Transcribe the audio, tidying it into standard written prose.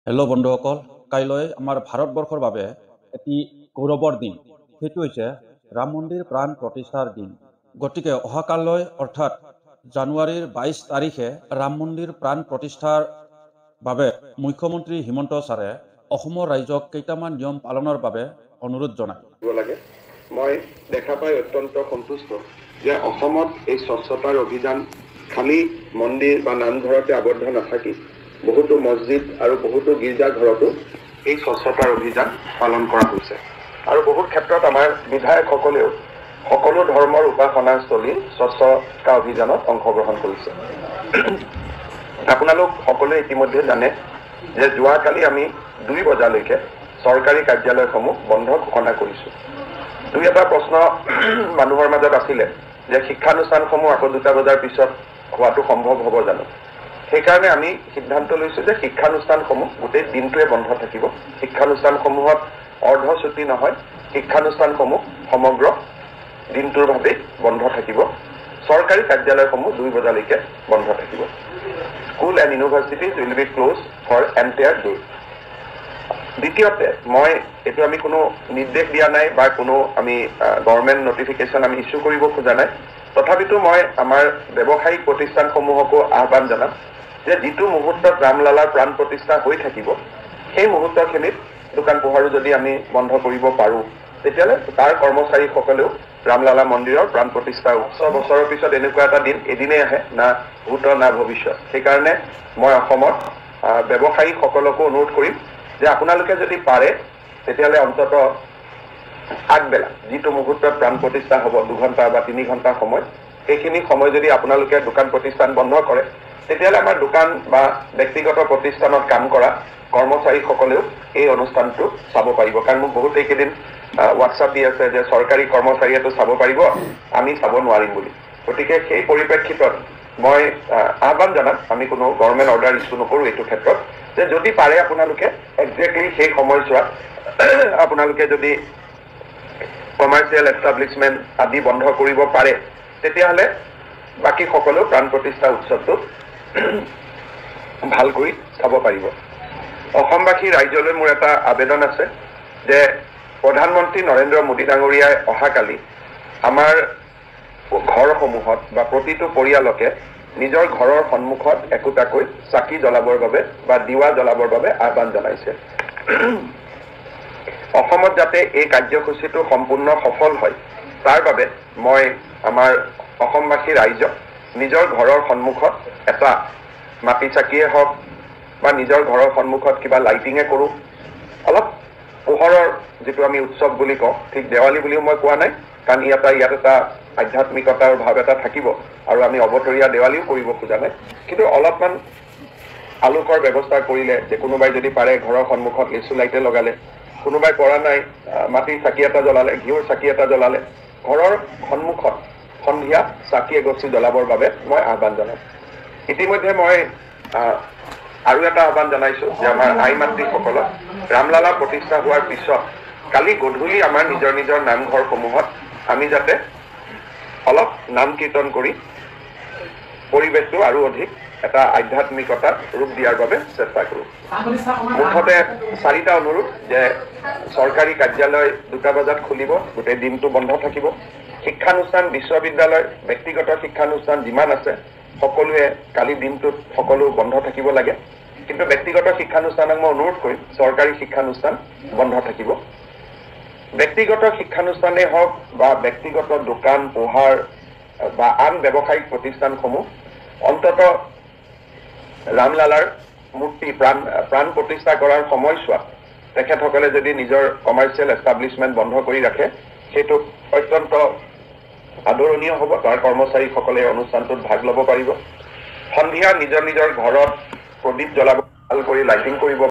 Hello' বন্ধুসকল, কাইলৈ আমাৰ ভাৰতবৰ্ষৰ বাবে এটি গৌৰৱৰ দিন। সেইটো হৈছে ৰাম মন্দিৰ প্ৰাণ প্ৰতিষ্ঠাৰ দিন। গতিকে অহাকালৈ অৰ্থাৎ জানুৱাৰীৰ 22 তাৰিখে ৰাম মন্দিৰ প্ৰাণ প্ৰতিষ্ঠাৰ বাবে মুখ্যমন্ত্ৰী হিমন্ত ছাৰে অসমৰ ৰাইজক কেইটামান নিয়ম পালনৰ বাবে অনুৰোধ জনায়। মই দেখা পাই অত্যন্ত সন্তুষ্ট যে অসমত এই স্বচ্ছতাৰ অভিযান খালি মন্দিৰ বা নামঘৰতে আবদ্ধ নাথাকি বহুতো মছজিদ আৰু বহুতো গীৰ্জাঘৰতো এই স্বচ্ছতাৰ অভিযান পালন কৰা হৈছে। আৰু বহুত ক্ষেত্ৰত আমাৰ বিধায়কসকলেও সকলো ধৰ্মৰ উপাসনাস্থলী স্বচ্ছতা অভিযানত অংশগ্ৰহণ কৰিছে। আপোনালোক সকলোৱে ইতিমধ্যে জানে যে যোৱাকালি আমি 2 বজালৈকে চৰকাৰী কাৰ্যালয়সমূহ বন্ধ ঘোষণা কৰিছোঁ। দুই এটা প্ৰশ্ন মানুহৰ মাজত আছিলে যে শিক্ষানুষ্ঠানসমূহ আকৌ 2টা বজাৰ পিছত হোৱাটো সম্ভৱ হ'ব জানো। সেইকাৰণে আমি সিদ্ধান্ত লৈছোঁ যে শিক্ষানুষ্ঠানসমূহ গোটেই দিনটোৱে বন্ধ থাকিব। শিক্ষানুষ্ঠানসমূহত অৰ্ধছুটি নহয়, শিক্ষানুষ্ঠানসমূহ সমগ্ৰ দিনটোৰ বাবে বন্ধ থাকিব। চৰকাৰী কাৰ্যালয়সমূহ 2 বজালৈকে বন্ধ থাকিব। School and universities will be close for entire day. দ্বিতীয়তে মই এইটো আমি কোনো নিৰ্দেশ দিয়া নাই বা কোনো আমি গভৰ্ণমেণ্ট নটিফিকেশ্যন আমি ইছ্যু কৰিব খোজা নাই। তথাপিতো মই আমাৰ ব্যৱসায়িক প্ৰতিষ্ঠানসমূহকো আহ্বান জনাম যে যিটো মুহূৰ্তত ৰামলালাৰ প্ৰাণ প্ৰতিষ্ঠা হৈ থাকিব সেই মুহূৰ্তখিনিত দোকান পোহাৰো যদি আমি বন্ধ কৰিব পাৰোঁ তেতিয়াহ'লে তাৰ কৰ্মচাৰীসকলেও ৰামলালা মন্দিৰৰ প্ৰাণ প্ৰতিষ্ঠা 100 বছৰৰ পিছত এনেকুৱা এটা দিন এদিনেই আহে, না ভূত না ভৱিষ্যত। সেইকাৰণে মই অসমৰ ব্যৱসায়ীসকলকো অনুৰোধ কৰিম যে আপোনালোকে যদি পাৰে তেতিয়াহ'লে অন্তত আগবেলা যিটো মুহূৰ্তত প্ৰাণ প্ৰতিষ্ঠা হ'ব 2 ঘণ্টা বা 3 ঘণ্টা সময়, সেইখিনি সময় যদি আপোনালোকে দোকান প্ৰতিষ্ঠান বন্ধ কৰে তেতিয়াহ'লে আমাৰ দোকান বা ব্যক্তিগত প্ৰতিষ্ঠানত কাম কৰা কৰ্মচাৰীসকলেও এই অনুষ্ঠানটো চাব পাৰিব। কাৰণ মোক বহুত এইকেইদিন হোৱাটছআপ দি আছে যে চৰকাৰী কৰ্মচাৰীয়েতো চাব পাৰিব, আমি চাব নোৱাৰিম বুলি। গতিকে সেই পৰিপ্ৰেক্ষিতত মই আহ্বান জনাম, আমি কোনো গভৰ্ণমেণ্ট অৰ্ডাৰ ইছ্যু নকৰোঁ এইটো ক্ষেত্ৰত, যে যদি পাৰে আপোনালোকে একজেক্টলি সেই সময়ছোৱাত আপোনালোকে যদি কমাৰ্চিয়েল এষ্টাব্লিছমেণ্ট আদি বন্ধ কৰিব পাৰে তেতিয়াহ'লে বাকী সকলেও প্ৰাণ প্ৰতিষ্ঠা উৎসৱটো ভালকৈ চাব পাৰিব। অসমবাসী ৰাইজলৈ মোৰ এটা আবেদন আছে যে প্ৰধানমন্ত্ৰী নৰেন্দ্ৰ মোদী ডাঙৰীয়াই অহাকালি আমাৰ ঘৰসমূহত বা প্ৰতিটো পৰিয়ালকে নিজৰ ঘৰৰ সন্মুখত একোটাকৈ চাকি জ্বলাবৰ বাবে বা দিৱা জ্বলাবৰ বাবে আহ্বান জনাইছে। অসমত যাতে এই কাৰ্যসূচীটো সম্পূৰ্ণ সফল হয় তাৰ বাবে মই আমাৰ অসমবাসী ৰাইজক নিজৰ ঘৰৰ সন্মুখত এটা মাটি চাকিয়ে হওক বা নিজৰ ঘৰৰ সন্মুখত কিবা লাইটিঙে কৰোঁ, অলপ পোহৰৰ যিটো আমি উৎসৱ বুলি কওঁ, ঠিক দেৱালী বুলিও মই কোৱা নাই, কাৰণ ইয়াত এটা আধ্যাত্মিকতাৰ ভাৱ এটা থাকিব আৰু আমি অবতৰীয়া দেৱালীও কৰিব খোজা নাই, কিন্তু অলপমান আলোকৰ ব্যৱস্থা কৰিলে, যে কোনোবাই যদি পাৰে ঘৰৰ সন্মুখত লিচু লাইটে লগালে, কোনোবাই পৰা নাই মাটিৰ চাকি এটা জ্বলালে, ঘিউৰ চাকি এটা জ্বলালে, ঘৰৰ সন্মুখত সন্ধিয়া চাকি এগছি জ্বলাবৰ বাবে মই আহ্বান জনাম। ইতিমধ্যে মই আৰু এটা আহ্বান জনাইছোঁ যে আমাৰ আই মাতৃসকলক ৰামলালা প্ৰতিষ্ঠা হোৱাৰ পিছত কালি গধূলি আমাৰ নিজৰ নিজৰ নামঘৰসমূহত আমি যাতে অলপ নাম কীৰ্তন কৰি পৰিৱেশটো আৰু অধিক এটা আধ্যাত্মিকতাৰ ৰূপ দিয়াৰ বাবে চেষ্টা কৰোঁ। মুঠতে 4টা অনুৰোধ যে চৰকাৰী কাৰ্যালয় 2টা বজাত খুলিব, গোটেই দিনটো বন্ধ থাকিব। শিক্ষানুষ্ঠান, বিশ্ববিদ্যালয়, ব্যক্তিগত শিক্ষানুষ্ঠান যিমান আছে সকলোৱে কালি দিনটোত সকলো বন্ধ থাকিব লাগে, কিন্তু ব্যক্তিগত শিক্ষানুষ্ঠানক মই অনুৰোধ কৰিম চৰকাৰী শিক্ষানুষ্ঠান বন্ধ থাকিব। ব্যক্তিগত শিক্ষানুষ্ঠানেই হওক বা ব্যক্তিগত দোকান পোহাৰ বা আন ব্যৱসায়িক প্ৰতিষ্ঠানসমূহ অন্তত ৰামলালাৰ মূৰ্তি প্ৰাণ প্ৰতিষ্ঠা কৰাৰ সময়ছোৱাত তেখেতসকলে যদি নিজৰ কমাৰ্চিয়েল এষ্টাব্লিছমেণ্ট বন্ধ কৰি ৰাখে সেইটো অত্যন্ত আদৰণীয় হ'ব। তাৰ কৰ্মচাৰীসকলে অনুষ্ঠানটোত ভাগ ল'ব পাৰিব। সন্ধিয়া নিজৰ নিজৰ ঘৰত প্ৰদীপ জ্বলাব, ভাল কৰি লাইটিং কৰিব